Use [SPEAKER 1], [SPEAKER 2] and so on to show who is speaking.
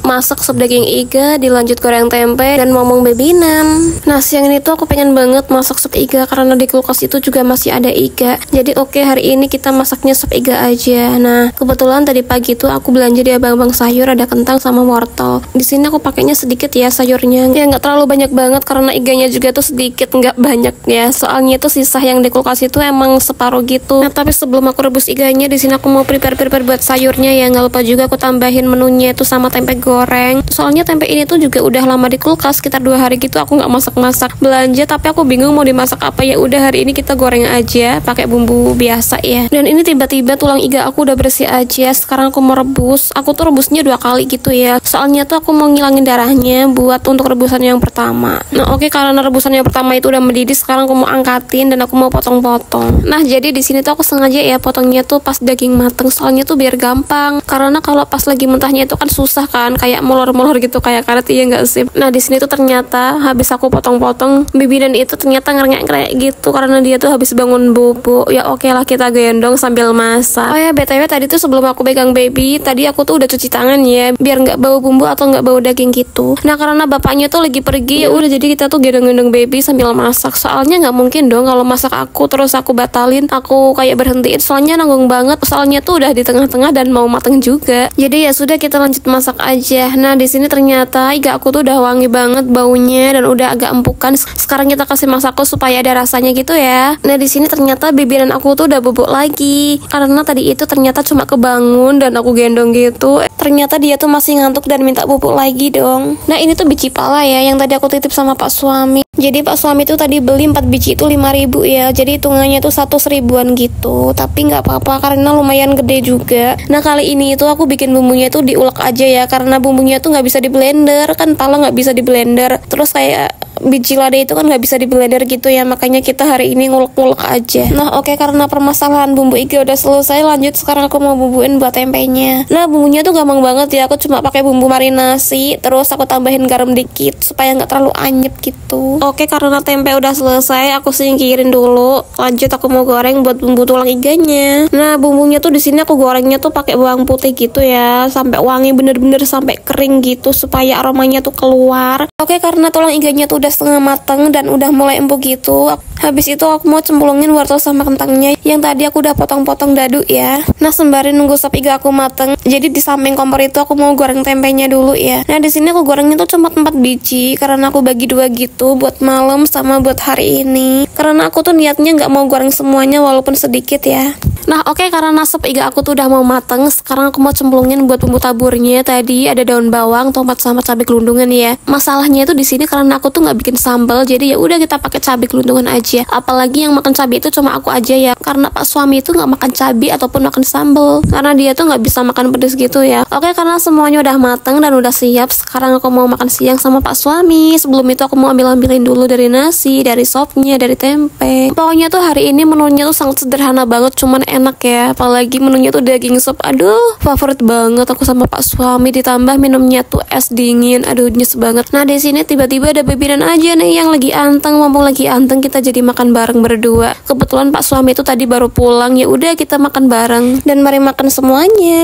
[SPEAKER 1] masak sop daging iga, dilanjut goreng tempe, dan ngomong bebinan. Nah, siang ini tuh aku pengen banget masak sop iga karena di kulkas itu juga masih ada iga. Jadi oke, hari ini kita masaknya sop iga aja. Nah, kebetulan tadi pagi tuh aku belanja di abang-abang sayur, ada kentang sama wortel. Di sini aku pakainya sedikit ya sayurnya. Ya nggak terlalu banyak banget karena iganya juga tuh sedikit, nggak banyak ya. Soalnya itu sisa yang di kulkas itu emang separuh gitu. Nah, tapi sebelum aku rebus iganya, di sini aku mau prepare buat sayurnya ya. Nggak lupa juga aku tambahin menunya itu sama tempe goreng. Soalnya tempe ini tuh juga udah lama di kulkas, sekitar 2 hari gitu aku nggak masak-masak belanja, tapi aku bingung mau dimasak apa. Ya udah, hari ini kita goreng aja pakai bumbu biasa ya. Dan ini tiba-tiba tulang iga aku udah bersih aja. Sekarang aku mau rebus. Aku tuh rebusnya 2 kali gitu ya. Soalnya tuh aku mau ngilangin darahnya buat untuk rebusan yang pertama. Nah, oke, karena rebusan yang pertama itu udah mendidih, sekarang aku mau angkatin dan aku mau potong-potong. Nah, jadi di sini tuh aku sengaja ya potongnya tuh pas daging mateng, soalnya tuh biar gampang. Karena kalau pas lagi mentahnya itu kan susah kan, kayak molor-molor gitu kayak karet, iya nggak sih? Nah, di sini tuh ternyata habis aku potong-potong, bibi dan itu ternyata ngerengek-ngerengek gitu karena dia tuh habis bangun bobo. Ya oke lah, kita gendong sambil masak. Oh ya, BTW tadi tuh sebelum aku pegang baby, tadi aku tuh udah cuci tangan ya, biar nggak bau bumbu atau nggak bau daging gitu. Nah, karena bapaknya tuh lagi pergi, ya udah jadi kita tuh gendong-gendong baby sambil masak. Soalnya nggak mungkin dong kalau masak aku terus aku batalin, aku kayak berhentiin, soalnya nanggung banget. Soalnya tuh udah di tengah-tengah dan mau mateng juga. Jadi ya sudah, kita lanjut masak aja. Nah, di sini ternyata iga aku tuh udah wangi banget baunya dan udah agak empukan. Sekarang kita kasih masako supaya ada rasanya gitu ya. Nah, di sini ternyata bibiran aku tuh udah bobok lagi karena tadi itu ternyata cuma kebangun dan aku gendong gitu. Ternyata dia tuh masih ngantuk dan minta bubuk lagi dong. Nah, ini tuh biji pala ya yang tadi aku titip sama Pak Suami. Jadi Pak Suami tuh tadi beli 4 biji itu 5.000 ya. Jadi hitungannya tuh 100.000-an gitu. Tapi nggak apa-apa karena lumayan gede juga. Nah, kali ini itu aku bikin bumbunya tuh diulek aja ya, karena bumbunya tuh nggak bisa di blender kan, pala nggak bisa di blender. Terus kayak biji lada itu kan nggak bisa di blender gitu ya, makanya kita hari ini ngulek-ngulek aja. Nah, oke, karena permasalahan bumbu iga udah selesai, lanjut sekarang aku mau bumbuin buat tempenya. Nah, bumbunya tuh gampang banget ya, aku cuma pakai bumbu marinasi, terus aku tambahin garam dikit supaya nggak terlalu anyep gitu. Oke, karena tempe udah selesai, aku singkirin dulu. Lanjut aku mau goreng buat bumbu tulang iganya. Nah, bumbunya tuh di sini aku gorengnya tuh pakai bawang putih gitu ya, sampai wangi bener-bener sampai kering gitu supaya aromanya tuh keluar. Oke, karena tulang iganya tuh udah setengah mateng dan udah mulai empuk gitu. Habis itu aku mau cemplungin wortel sama kentangnya yang tadi aku udah potong-potong dadu ya. Nah, sembari nunggu sop iga aku mateng, jadi di samping kompor itu aku mau goreng tempenya dulu ya. Nah, di sini aku gorengnya tuh cuma 4 biji karena aku bagi 2 gitu buat malam sama buat hari ini. Karena aku tuh niatnya nggak mau goreng semuanya walaupun sedikit ya. Nah, oke, karena sop iga aku tuh udah mau mateng, sekarang aku mau cemplungin buat bumbu taburnya. Tadi ada daun bawang, tomat sama cabai gelundungan ya. Masalahnya itu di sini karena aku tuh nggak bikin sambal, jadi ya udah kita pakai cabai gelundungan aja. Apalagi yang makan cabai itu cuma aku aja ya, karena Pak Suami itu nggak makan cabai ataupun makan sambal, karena dia tuh nggak bisa makan pedes gitu ya. Oke, karena semuanya udah mateng dan udah siap, sekarang aku mau makan siang sama Pak Suami. Sebelum itu aku mau ambilin dulu dari nasi, dari sopnya, dari tempe. Pokoknya tuh hari ini menunya tuh sangat sederhana banget, cuman enak ya. Apalagi menunya tuh daging sop, aduh favorit banget aku sama Pak Suami. Ditambah minumnya tuh es dingin, aduh nyes banget. Nah, di sini tiba-tiba ada bebiran aja nih yang lagi anteng. Mumpung lagi anteng, kita jadi makan bareng berdua. Kebetulan Pak Suami itu tadi baru pulang, ya udah kita makan bareng dan mari makan semuanya.